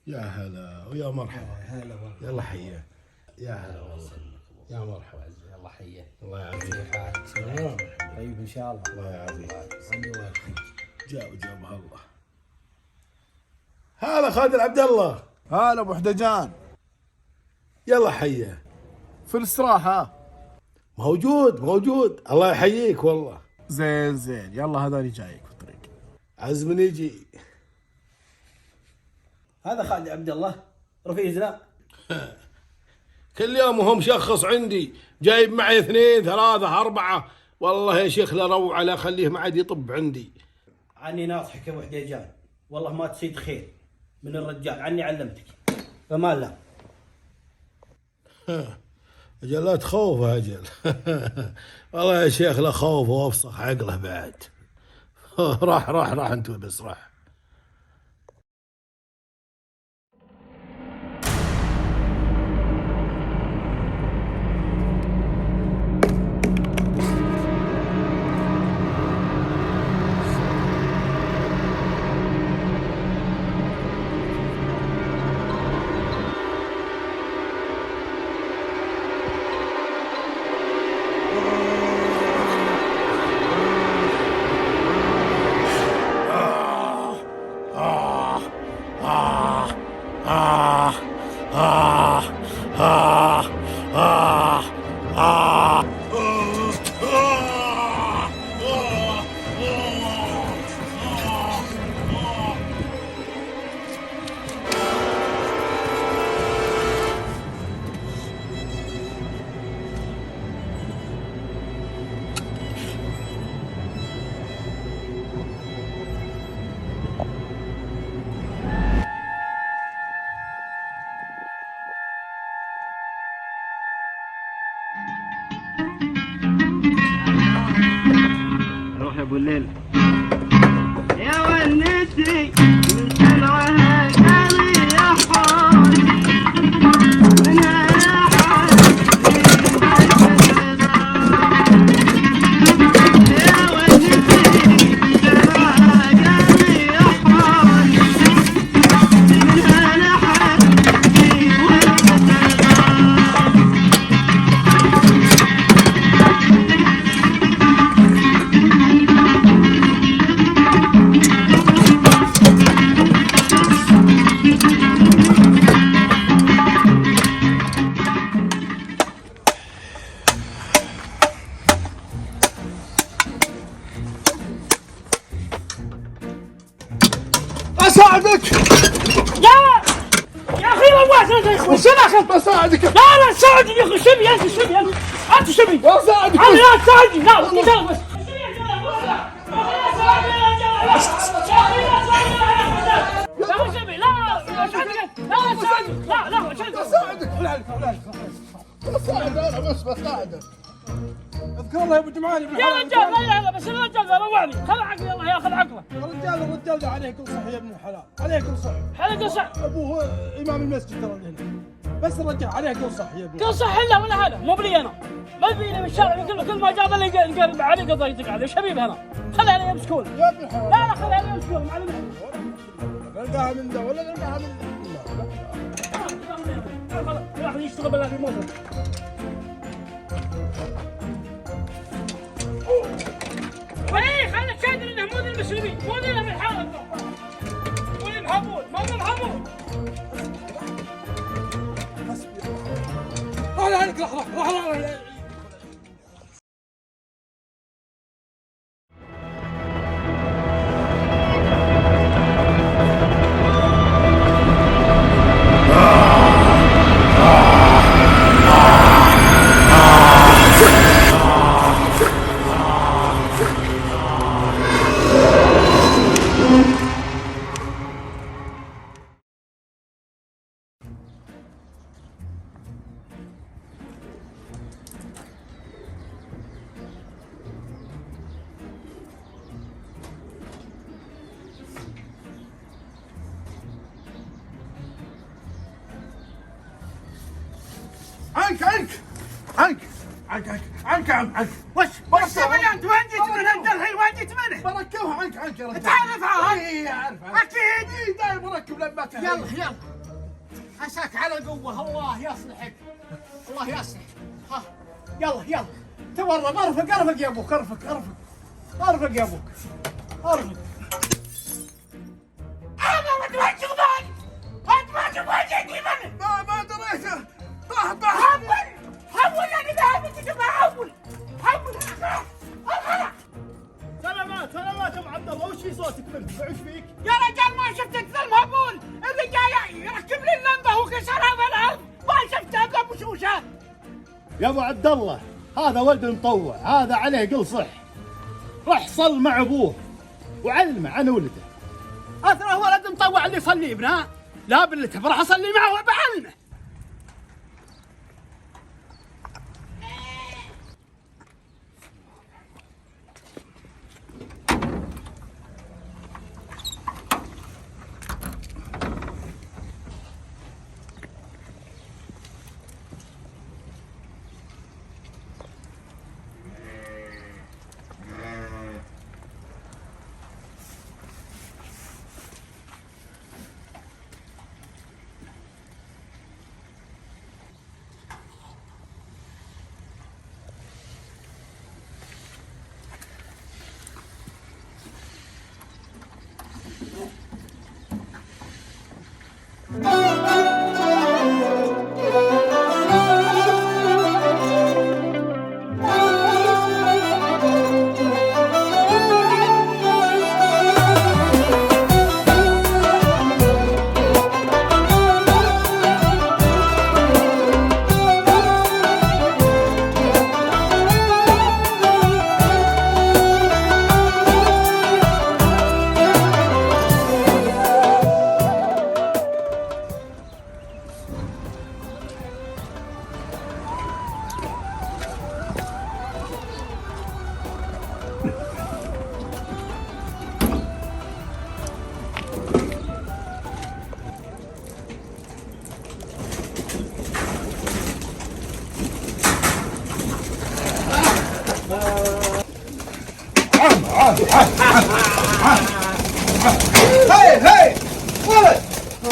يا هلا ويا مرحبا. هلا والله. يلا حيه. يا هلا والله. يا مرحبا. الله حيه. الله يعافيك. كيف حالك؟ طيب ان شاء الله. الله يعافيك. الحمد لله بخير. جابها الله. هلا خالد عبد الله. هلا ابو حدجان. يلا حيه. في الاستراحة. موجود الله يحييك والله. زين يلا هذاني جايك في الطريق. عزم يجي. هذا خالد عبد الله رفيق زنا. كل يوم وهم شخص عندي جايب معي 2 3 4. والله يا شيخ لا روعه لا خليه ما عاد يطب عندي. عني ناصحك يا ابو حديجان، والله ما تصيد خير من الرجال، عني علمتك فما لا. اجل لا تخوفه اجل. والله يا شيخ لا خوفه وافسخ عقله بعد. راح انت بس راح. روح يا ابو الليل يا ونسي من سلعها قالي يا حار منها يا حار يا ونسي من سلعها قالي يا حار منها يا حار اساعدك. يا اخي والله وش اخذ بساعدك. لا ساعدني يا اخي. شبي انت شبي بساعدك. انا لا تساعدني. لا بس بساعدك انا بساعدك. اذكر الله يا ابو جمعان ابن يا الحلال. رجال لا بس الرجال ذا روعني. خذ عقلي الله ياخذ عقله. الرجال ده عليه كل صح يا ابن الحلال، عليه كل صح. حلقه صح. ابوه امام المسجد ترى هنا. بس الرجال عليه كل صح يا ابن. كل صح الا ولا هذا مو بلي انا. ما يبيني من الشارع كل ما جاب اللي يقرب علي قضى يطق عليه. شبيب هنا خذها لي يمسكون. يا ابن الحلال. لا خذها لي يمسكون معلم. نلقاها من ده ولا نلقاها من ده. واحد يشتغل بالله في موته. ايه خليك شادر انه مو ذي المسلمين مو ذي من الحالة مو ذي محمود مو ذي محمود. روح عليك روح. عنك وش تبي انت؟ وين جيت من انت الحين؟ وين جيت منه؟ بركبها عنك يا رجال. تعرفها؟ اي اعرفها اكيد. اي دايم بركب لما تهرب. يلا عساك على قوة. الله يصلحك، الله يصلح. ها يلا يلا تورط. ارفق ارفق يا ابوك، ارفق ارفق ارفق يا ابوك، ارفق. انا ما تبغى شغلان، انت ما تبغى تجي منه. ما دريته. حول انا ذهبت تبغى حول سلامات ابو عبد الله. وش في صوتك منه؟ وش فيك؟ يا رجال ما شفتك ذا المهبول اللي جاي يركب لي اللمبه وكسرها بالارض، ما شفته ابو بشوشه. يا ابو عبد الله هذا ولد مطوع، هذا عليه قل صح. روح صل مع ابوه وعلمه عن ولده. اثره ولد مطوع اللي يصلي ابنه، لا بالله بروح اصلي معه وبعلمه.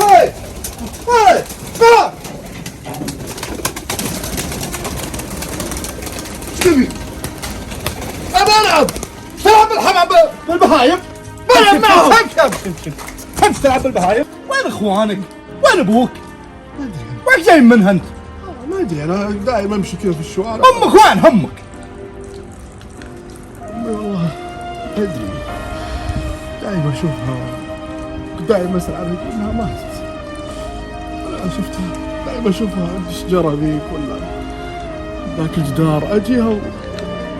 هاي ولد سلام. ايش تبي؟ ابى العب. تلعب بالحمام بالبهايم؟ بلعب معهم. كيف تلعب بالبهايم؟ وين اخوانك؟ وين ابوك؟ ما ادري. وين جاي منها انت؟ ما ادري انا دائما امشي كذا في الشوارع. امك وين همك؟ والله ما ادري. دائما اشوفها، دائما اسال عنها انها ماتت. انا شفتها دائما اشوفها عند الشجره ذيك ولا ذاك الجدار، اجيها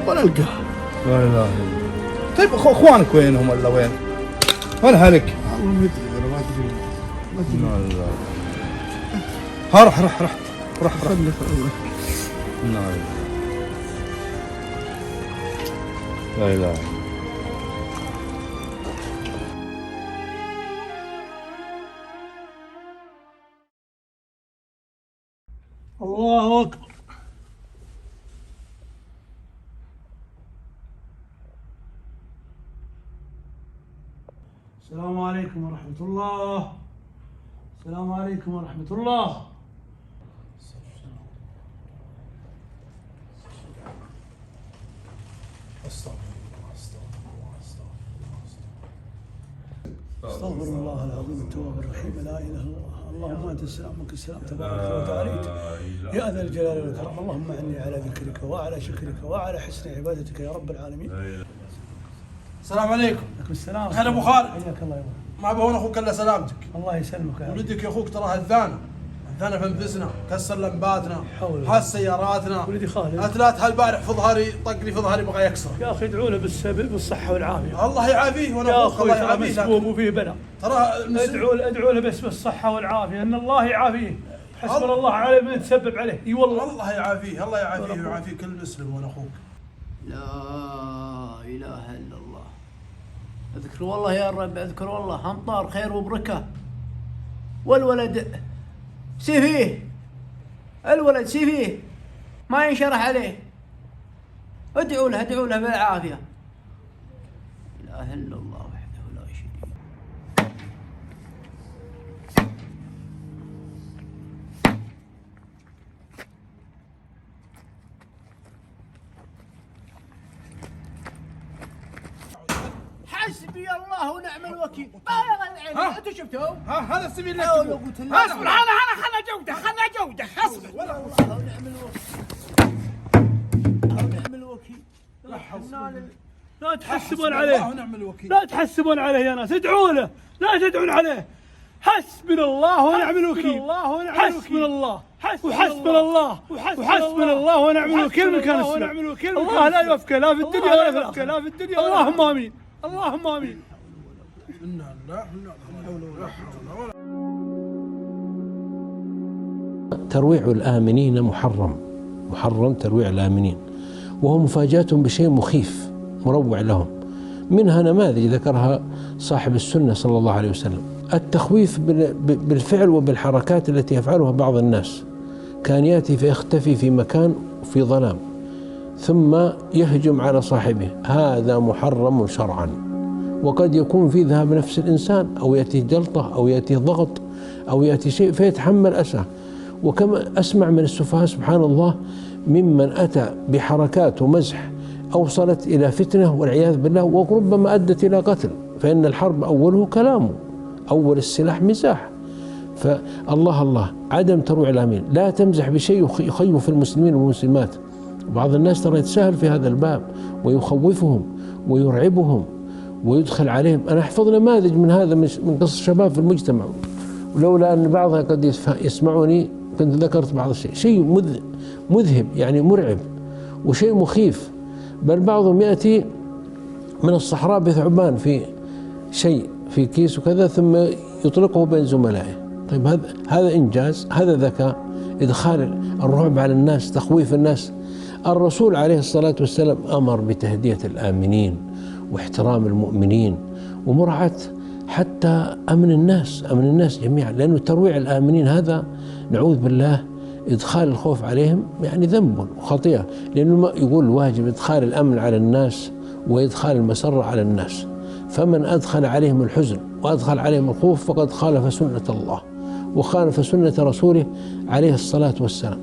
ولا القاها. لا اله الا الله. طيب اخوانك وينهم ولا وين؟ وين اهلك؟ والله ما ادري، انا ما ادري. لا لا. ها روح روح روح روح روح. خليك لا لا اله. الله اكبر. السلام عليكم ورحمة الله. السلام عليكم ورحمة الله. استغفر الله العظيم التواب الرحيم. لا اله الا الله. اللهم انت السلام منك السلام تبارك وتعاليت يا ذا الجلال والاكرام. اللهم اعني على ذكرك وعلى شكرك وعلى حسن عبادتك يا رب العالمين. السلام عليكم. عليكم السلام. هلا ابو خالد. حياك الله يا ابو. ما بهون اخوك الا سلامتك. الله يسلمك يا رب. ولدك يا اخوك ترى هذانا في انفسنا، كسر لمباتنا، حول حاس سياراتنا. ولدي خالد. اتلات هالبارح في ظهري، طق لي في ظهري بغى يكسر. يا اخي ادعوا له بالصحة والعافية. الله يعافيه وانا يا اخوك الله اخوي ترى يعافيه. مسموم وفيه بلاء. ترى ادعوا له بس بالصحة والعافية ان الله يعافيه. حسبنا الله على من يتسبب عليه. اي والله. الله يعافيه، الله يعافيه ويعافي كل مسلم وانا اخوك. لا إله إلا الله. اذكر والله يا رب، اذكر والله أمطار خير وبركة. والولد سفيه، الولد سفيه ما ينشرح عليه. ادعوا له بالعافية. لا إله إلا الله وحده لا شريك له. حسبي الله ونعم الوكيل. بالغ العلم انتوا شفتوا؟ هذا السبيل اللي لا تبوه. قلت الله. اصبر انا خلنا جوده اصبر. والله ونعم الوكيل. ونعم الوكيل. لا تحسبون عليه، الله ونعم الوكيل. لا تحسبون عليه يا ناس، ادعوا له، لا تدعون عليه. حسبنا الله ونعم الوكيل، حسبنا الله وحسبنا الله وحسبنا الله ونعم الوكيل من كان السوء. الله لا يوفقه لا في الدنيا ولا في الآخرة. اللهم آمين، اللهم آمين. ترويع الآمنين محرم ترويع الآمنين، وهو مفاجأة بشيء مخيف مروع لهم. منها نماذج ذكرها صاحب السنة صلى الله عليه وسلم: التخويف بالفعل وبالحركات التي يفعلها بعض الناس. كان يأتي فيختفي في مكان في ظلام ثم يهجم على صاحبه، هذا محرم شرعا. وقد يكون في ذهاب نفس الإنسان، أو يأتي جلطة، أو يأتي ضغط، أو يأتي شيء فيتحمل أسى. وكما أسمع من السفهاء سبحان الله ممن أتى بحركات ومزح أوصلت إلى فتنة والعياذ بالله، وربما أدت إلى قتل. فإن الحرب أوله كلامه، أول السلاح مزاح. فالله عدم ترويع الآمنين، لا تمزح بشيء يخيف المسلمين والمسلمات. بعض الناس ترى يتساهل في هذا الباب ويخوفهم ويرعبهم ويدخل عليهم. أنا أحفظ نماذج من هذا من قصص الشباب في المجتمع، ولولا أن بعضها قد يسمعوني كنت ذكرت بعض الشيء. شيء مذهب يعني مرعب وشيء مخيف. بل بعضهم يأتي من الصحراء بثعبان في شيء في كيس وكذا ثم يطلقه بين زملائه. طيب هذا إنجاز، هذا ذكاء، إدخال الرعب على الناس، تخويف الناس. الرسول عليه الصلاة والسلام أمر بتهدئة الآمنين واحترام المؤمنين ومراعاة حتى أمن الناس جميعا، لأنه ترويع الآمنين هذا نعوذ بالله إدخال الخوف عليهم يعني ذنب وخطيئة، لأنه يقول واجب إدخال الأمن على الناس وإدخال المسرة على الناس. فمن أدخل عليهم الحزن وأدخل عليهم الخوف فقد خالف سنة الله وخالف سنة رسوله عليه الصلاة والسلام.